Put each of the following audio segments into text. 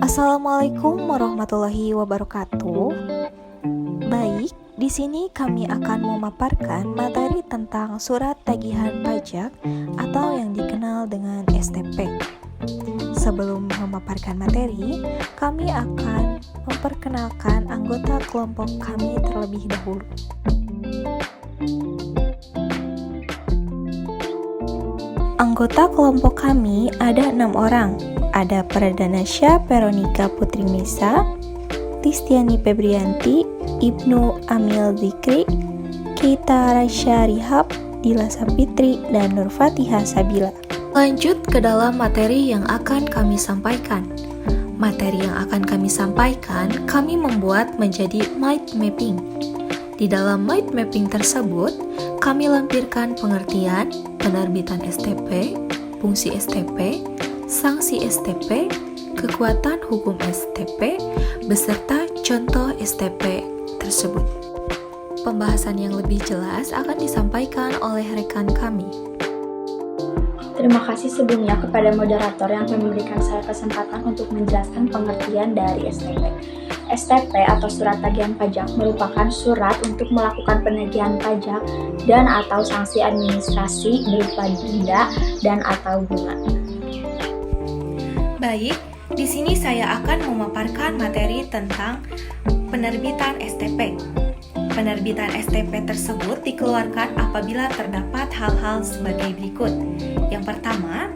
Assalamualaikum warahmatullahi wabarakatuh. Baik, di sini kami akan memaparkan materi tentang surat tagihan pajak atau yang dikenal dengan STP. Sebelum memaparkan materi, kami akan memperkenalkan anggota kelompok kami terlebih dahulu. Anggota kelompok kami ada 6 orang. Ada Pradanasya Veronica Putri Mesa, Tistiani Febrianti, Ibnu Amil Zikri, Keita Rasya Rihab, Dila Sapitri, dan Nur Fatihah Sabila. Lanjut ke dalam materi yang akan kami sampaikan. Materi yang akan kami sampaikan, kami membuat menjadi mind mapping. Di dalam mind mapping tersebut, kami lampirkan pengertian, penerbitan STP, fungsi STP, sanksi STP, kekuatan hukum STP, beserta contoh STP tersebut. Pembahasan yang lebih jelas akan disampaikan oleh rekan kami. Terima kasih sebelumnya kepada moderator yang memberikan saya kesempatan untuk menjelaskan pengertian dari STP. STP atau surat tagihan pajak merupakan surat untuk melakukan penagihan pajak dan atau sanksi administrasi berupa denda dan atau bunga. Baik, di sini saya akan memaparkan materi tentang penerbitan STP. Penerbitan STP tersebut dikeluarkan apabila terdapat hal-hal sebagai berikut. Yang pertama,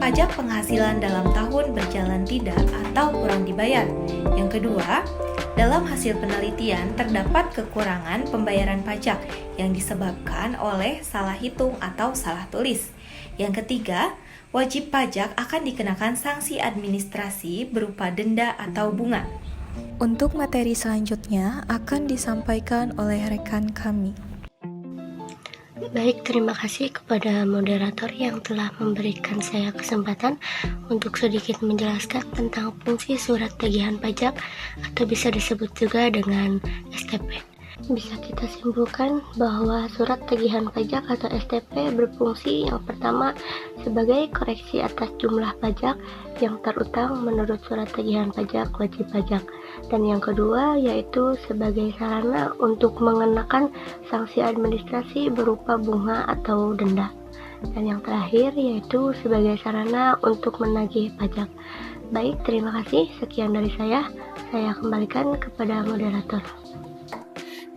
pajak penghasilan dalam tahun berjalan tidak atau kurang dibayar. Yang kedua, dalam hasil penelitian terdapat kekurangan pembayaran pajak yang disebabkan oleh salah hitung atau salah tulis. Yang ketiga, wajib pajak akan dikenakan sanksi administrasi berupa denda atau bunga. Untuk materi selanjutnya akan disampaikan oleh rekan kami. Baik, terima kasih kepada moderator yang telah memberikan saya kesempatan untuk sedikit menjelaskan tentang fungsi surat tagihan pajak atau bisa disebut juga dengan STP. Bisa kita simpulkan bahwa surat tagihan pajak atau STP berfungsi yang pertama sebagai koreksi atas jumlah pajak yang terutang menurut surat tagihan pajak wajib pajak, dan yang kedua yaitu sebagai sarana untuk mengenakan sanksi administrasi berupa bunga atau denda, dan yang terakhir yaitu sebagai sarana untuk menagih pajak. Baik, terima kasih. Sekian dari saya kembalikan kepada moderator.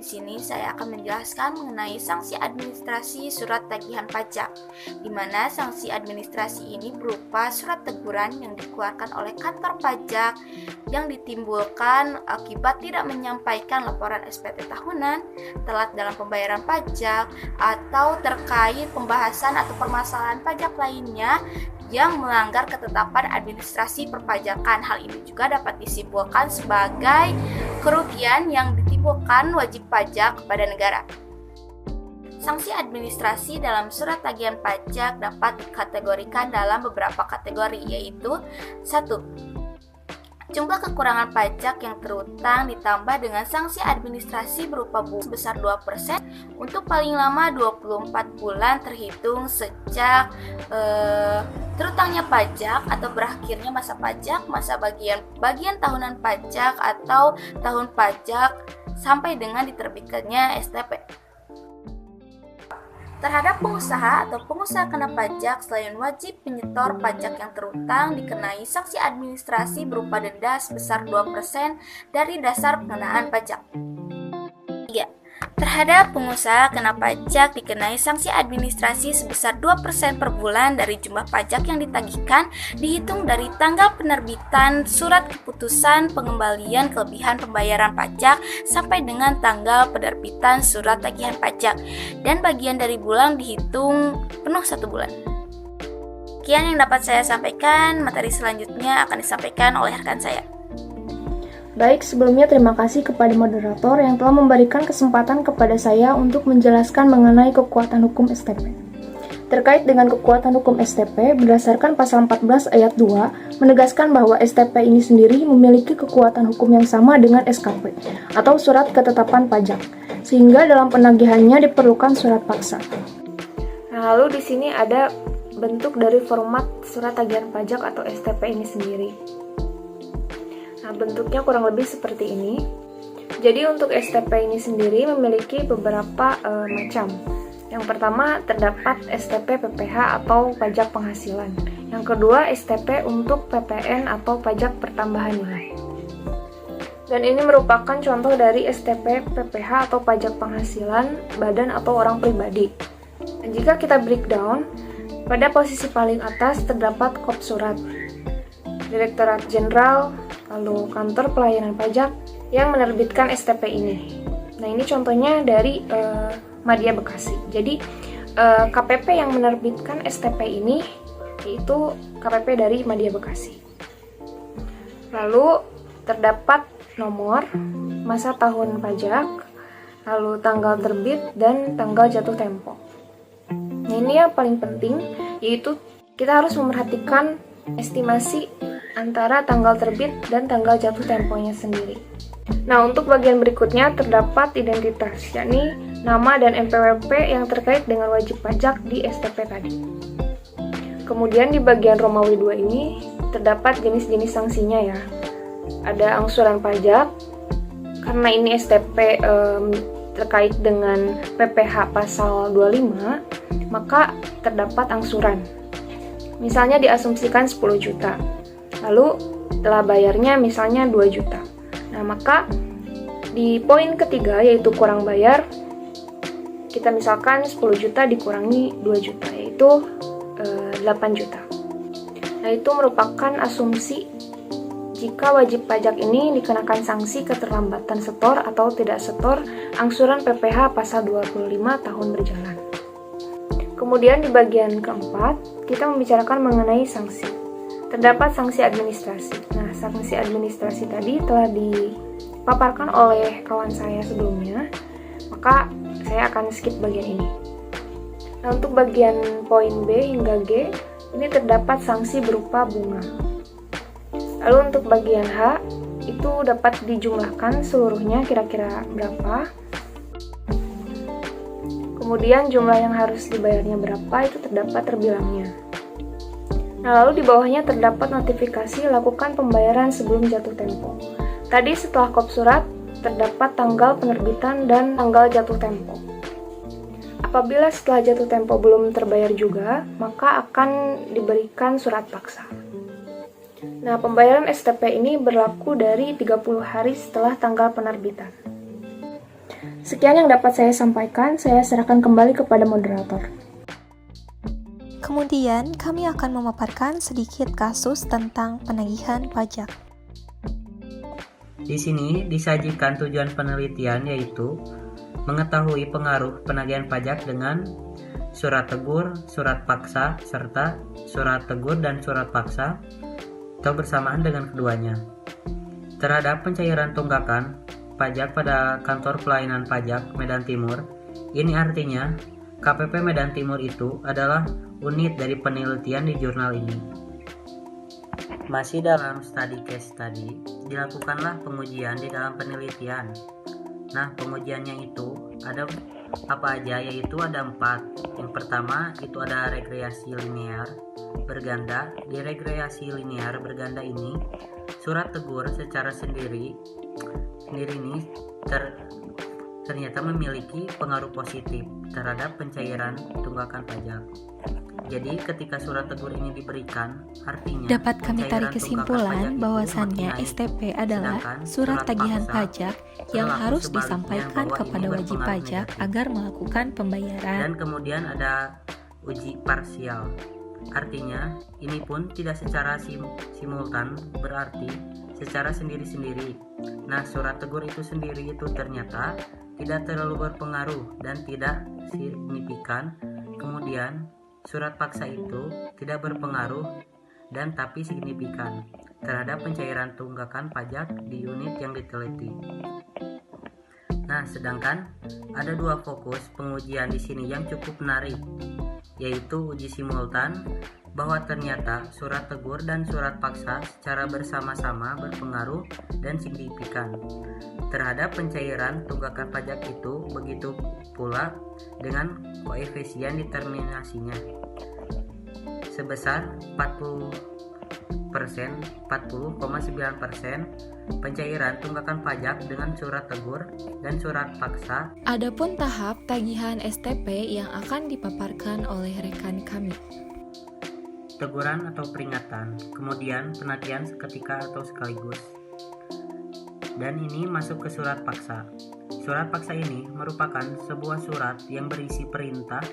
Di sini saya akan menjelaskan mengenai sanksi administrasi surat tagihan pajak, di mana sanksi administrasi ini berupa surat teguran yang dikeluarkan oleh kantor pajak yang ditimbulkan akibat tidak menyampaikan laporan SPT tahunan, telat dalam pembayaran pajak, atau terkait pembahasan atau permasalahan pajak lainnya yang melanggar ketetapan administrasi perpajakan. Hal ini juga dapat disimpulkan sebagai kerugian yang ditimbulkan wajib pajak kepada negara. Sanksi administrasi dalam surat tagihan pajak dapat dikategorikan dalam beberapa kategori, yaitu 1. Jumlah kekurangan pajak yang terutang ditambah dengan sanksi administrasi berupa bunga sebesar 2% untuk paling lama 24 bulan terhitung sejak terutangnya pajak atau berakhirnya masa pajak, masa bagian tahunan pajak atau tahun pajak sampai dengan diterbitkannya STP. Terhadap pengusaha atau pengusaha kena pajak selain wajib penyetor pajak yang terutang dikenai sanksi administrasi berupa denda sebesar 2% dari dasar pengenaan pajak. 3. Terhadap pengusaha kena pajak dikenai sanksi administrasi sebesar 2% per bulan dari jumlah pajak yang ditagihkan dihitung dari tanggal penerbitan surat keputusan pengembalian kelebihan pembayaran pajak sampai dengan tanggal penerbitan surat tagihan pajak, dan bagian dari bulan dihitung penuh 1 bulan. Sekian yang dapat saya sampaikan. Materi selanjutnya akan disampaikan oleh rekan saya. Baik, sebelumnya terima kasih kepada moderator yang telah memberikan kesempatan kepada saya untuk menjelaskan mengenai kekuatan hukum STP. Terkait dengan kekuatan hukum STP, berdasarkan pasal 14 ayat 2, menegaskan bahwa STP ini sendiri memiliki kekuatan hukum yang sama dengan SKP, atau surat ketetapan pajak, sehingga dalam penagihannya diperlukan surat paksa. Nah, lalu di sini ada bentuk dari format surat tagihan pajak atau STP ini sendiri. Nah, bentuknya kurang lebih seperti ini. Jadi untuk STP ini sendiri memiliki beberapa macam. Yang pertama terdapat STP PPH atau pajak penghasilan. Yang kedua STP untuk PPN atau pajak pertambahan nilai. Dan ini merupakan contoh dari STP PPH atau pajak penghasilan badan atau orang pribadi. Dan jika kita breakdown, pada posisi paling atas terdapat kop surat, Direktorat Jenderal, lalu Kantor Pelayanan Pajak yang menerbitkan STP ini. Nah, ini contohnya dari Madya Bekasi. Jadi KPP yang menerbitkan STP ini yaitu KPP dari Madya Bekasi. Lalu terdapat nomor, masa tahun pajak, lalu tanggal terbit dan tanggal jatuh tempo. Nah, ini yang paling penting, yaitu kita harus memperhatikan estimasi antara tanggal terbit dan tanggal jatuh temponya sendiri. Nah, untuk bagian berikutnya terdapat identitas, yakni nama dan NPWP yang terkait dengan wajib pajak di STP tadi. Kemudian di bagian Romawi 2 ini terdapat jenis-jenis sanksinya ya. Ada angsuran pajak, karena ini STP terkait dengan PPH pasal 25, maka terdapat angsuran. Misalnya diasumsikan 10 juta, lalu telah bayarnya misalnya 2 juta. Nah, maka di poin ketiga yaitu kurang bayar, kita misalkan 10 juta dikurangi 2 juta, yaitu 8 juta. Nah, itu merupakan asumsi jika wajib pajak ini dikenakan sanksi keterlambatan setor atau tidak setor angsuran PPH pasal 25 tahun berjalan. Kemudian di bagian keempat, kita membicarakan mengenai sanksi. Terdapat sanksi administrasi. Nah, sanksi administrasi tadi telah dipaparkan oleh kawan saya sebelumnya, maka saya akan skip bagian ini. Nah, untuk bagian poin B hingga G, ini terdapat sanksi berupa bunga. Lalu untuk bagian H, itu dapat dijumlahkan seluruhnya kira-kira berapa. Kemudian jumlah yang harus dibayarnya berapa, itu terdapat terbilangnya. Nah, lalu di bawahnya terdapat notifikasi lakukan pembayaran sebelum jatuh tempo. Tadi setelah kop surat, terdapat tanggal penerbitan dan tanggal jatuh tempo. Apabila setelah jatuh tempo belum terbayar juga, maka akan diberikan surat paksa. Nah, pembayaran STP ini berlaku dari 30 hari setelah tanggal penerbitan. Sekian yang dapat saya sampaikan, saya serahkan kembali kepada moderator. Kemudian, kami akan memaparkan sedikit kasus tentang penagihan pajak. Di sini disajikan tujuan penelitian, yaitu mengetahui pengaruh penagihan pajak dengan surat tegur, surat paksa, serta surat tegur dan surat paksa atau bersamaan dengan keduanya terhadap pencairan tunggakan pajak pada Kantor Pelayanan Pajak Medan Timur. Ini artinya KPP Medan Timur itu adalah unit dari penelitian di jurnal ini. Masih dalam study case tadi, dilakukanlah pengujian di dalam penelitian. Nah, pengujiannya itu ada apa aja, yaitu ada 4. Yang pertama itu ada rekreasi linear berganda. Di rekreasi linear berganda ini, surat tegur secara sendiri ini ternyata memiliki pengaruh positif terhadap pencairan tunggakan pajak. Jadi ketika surat tegur ini diberikan, artinya dapat kami tarik kesimpulan bahwasannya STP adalah surat tagihan pajak yang harus disampaikan kepada wajib pajak agar melakukan pembayaran. Dan kemudian ada uji parsial. Artinya ini pun tidak secara simultan, berarti secara sendiri-sendiri. Nah, surat tegur itu sendiri itu ternyata tidak terlalu berpengaruh dan tidak signifikan. Kemudian surat paksa itu tidak berpengaruh dan tapi signifikan terhadap pencairan tunggakan pajak di unit yang diteliti. Nah, sedangkan ada 2 fokus pengujian di sini yang cukup menarik, yaitu uji simultan, bahwa ternyata surat tegur dan surat paksa secara bersama-sama berpengaruh dan signifikan terhadap pencairan tunggakan pajak itu, begitu pula dengan koefisien determinasinya sebesar 40 pencairan tunggakan pajak dengan surat tegur dan surat paksa. Adapun tahap tagihan STP yang akan dipaparkan oleh rekan kami. Teguran atau peringatan, kemudian penagihan seketika atau sekaligus. Dan ini masuk ke surat paksa. Surat paksa ini merupakan sebuah surat yang berisi perintah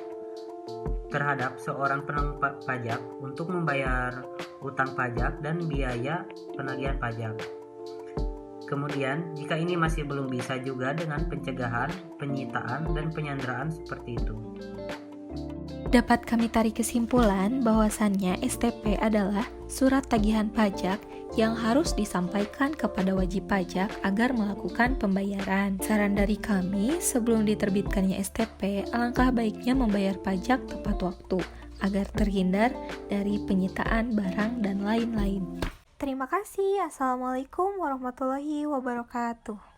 terhadap seorang penanggung pajak untuk membayar utang pajak dan biaya penagihan pajak. Kemudian, jika ini masih belum bisa juga dengan pencegahan, penyitaan, dan penyanderaan seperti itu. Dapat kami tarik kesimpulan bahwasannya STP adalah surat tagihan pajak yang harus disampaikan kepada wajib pajak agar melakukan pembayaran. Saran dari kami, sebelum diterbitkannya STP, alangkah baiknya membayar pajak tepat waktu agar terhindar dari penyitaan barang dan lain-lain. Terima kasih. Assalamualaikum warahmatullahi wabarakatuh.